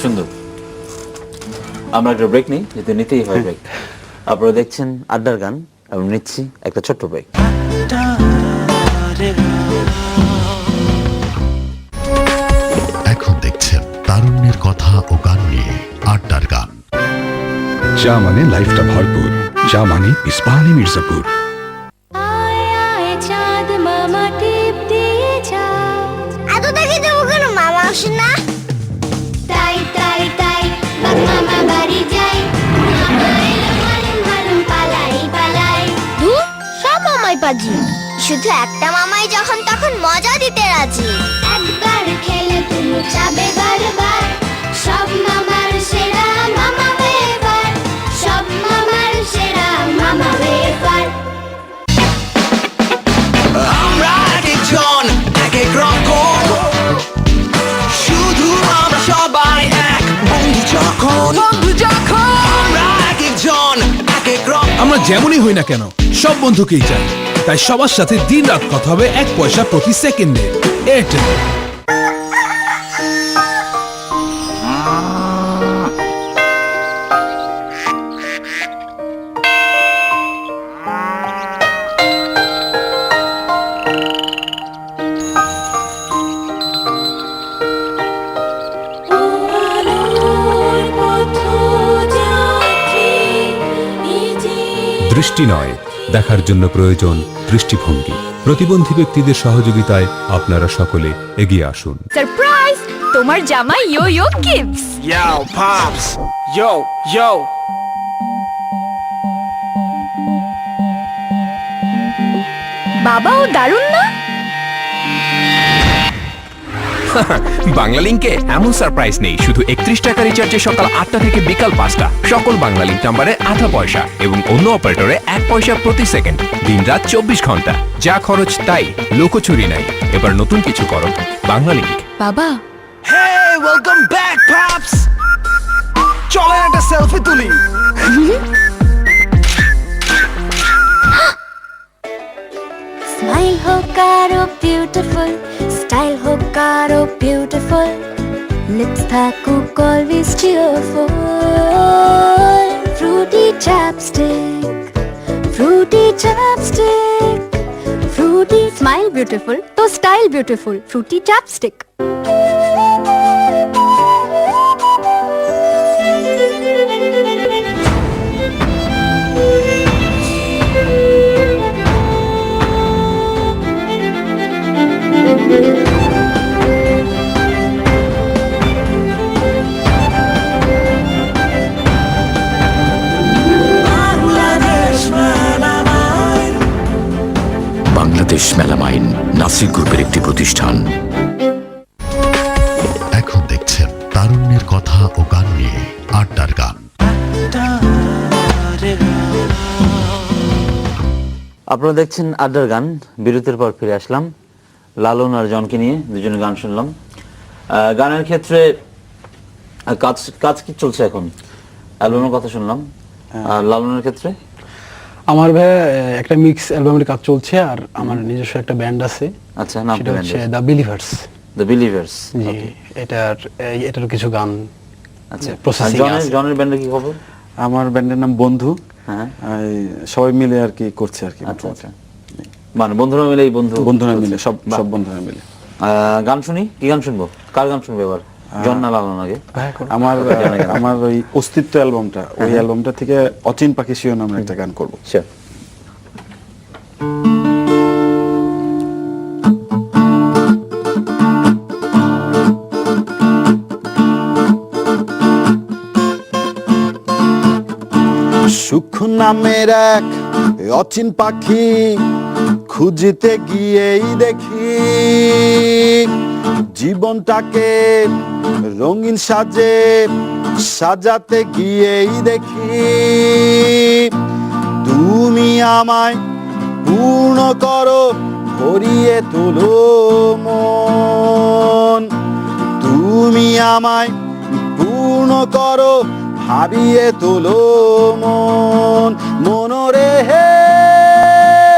সুন্দর। আমরা একটা ব্রেক নিই, যেহেতু নিতেই হয় ব্রেক। আপনারা দেখছেন আড্ডার গান, এবং নিচ্ছি একটা ছোট্ট ব্রেক। এখন দেখছেন তারুণ্যের কথা ও গান নিয়ে আড্ডার গান। চা মানে লাইফটা ভরপুর, চা মানে ইস্পাহানি মির্জাপুর। এত দেখে দেবো কেন, মামা আসে না? তাই তাই তাই মামা বাড়ি যাই, পালাই পালাই। ধুর, সব মামাই পাজি। শুধু একটা মামাই যখন তখন মজা দিতে রাজি। একবার খেলে তুমি যাবে বারবার, সব মামার সেরা মামা বেবার, সব মামার সেরা মামা বেবার। আমরা একজন এক এক রকম, শুধু আমরা সবাই এক। বন্ধু যখন আমরা একজন এক এক রকম। আমরা যেমনই হই না কেন, সব বন্ধুকেই চাই। তাই সবার সাথে দিন রাত কথা হবে 1 পয়সা প্রতি সেকেন্ডে। এয়ারটেল। দৃষ্টি নয়, দেখার জন্য প্রয়োজন দৃষ্টিভঙ্গি। প্রতিবন্ধী ব্যক্তিদের সহযোগিতায় আপনারা সকলে এগিয়ে আসুন। সারপ্রাইজ, তোমার জামাই ইয়ো ইয়ো gifts. Yo, Pops! Yo, yo! বাবাও দারুণ না? বাংলা লিংকে এমন সারপ্রাইজ নেই। শুধু 31 টাকা রিচার্জে সকাল 8টা থেকে বিকাল 5টা সকল বাংলা লিংক নাম্বারে 8 পয়সা এবং অন্য অপারেটরে 1 পয়সা প্রতি সেকেন্ড। দিনরাত 24 ঘন্টা, যা খরচ তাই, লোকচুরি নাই। এবার নতুন কিছু করো, বাংলা লিংক। বাবা, Hey, welcome back, Pops! চলেন একটা সেলফি তুলি। স্মাইল হোক আরো বিউটিফুল, স্টাইল হোক আরো বিউটিফুল, লিপস থাকুক always cheerful. Fruity chapstick, fruity chapstick, fruity. Smile beautiful তো style beautiful. Fruity chapstick. Bangladesh melamine Nasir গ্রুপের একটি প্রতিষ্ঠান। এখন দেখছেন তারুণ্যের কথা ও গান নিয়ে আড্ডার গান। আপনারা দেখছেন আড্ডার গান। বিরতির পর ফিরে আসলাম লালন আর জনকে নিয়ে, দুজনে গান শুনলাম। গানের ক্ষেত্রে কাজ কি চলছে এখন? অ্যালবামের কথা শুনলাম, আর লালনের ক্ষেত্রে? আমার ভাই একটা মিক্স অ্যালবামের কাজ চলছে, আর আমার নিজস্ব একটা ব্যান্ড আছে। আচ্ছা, নাম সেটা হচ্ছে দ্য বিলিভার্স। The believers. জি, এটারও কিছু গান। আচ্ছা, প্রসেসিং আছে। জনের ব্যান্ডের কি খবর? আমার ব্যান্ডের নাম বন্ধু। হ্যাঁ, সবাই মিলে আর কি করছে আর কি। আচ্ছা আচ্ছা, মানে বন্ধুরা মিলে, এই বন্ধুরা মিলে, সব বন্ধুরা মিলে গান শুনি। কি গান শুনবো? কার গান শুনবো এবার? জন না লালন আগে? আমার ওই অস্তিত্ব অ্যালবামটা, ওই অ্যালবামটা থেকে অচিন পাখি শিও নামের একটা গান করবো। সুখ নামের এক অচিন পাখি খুঁজিতে গিয়েই দেখি, জীবনটাকে রঙিন সাজে সাজাতে গিয়েই দেখি, তুমি আমায় পূর্ণ করো, ভরিয়ে তোলো মন, তুমি আমায় পূর্ণ করো, ভাবিয়ে তোলো মন, মনরে হে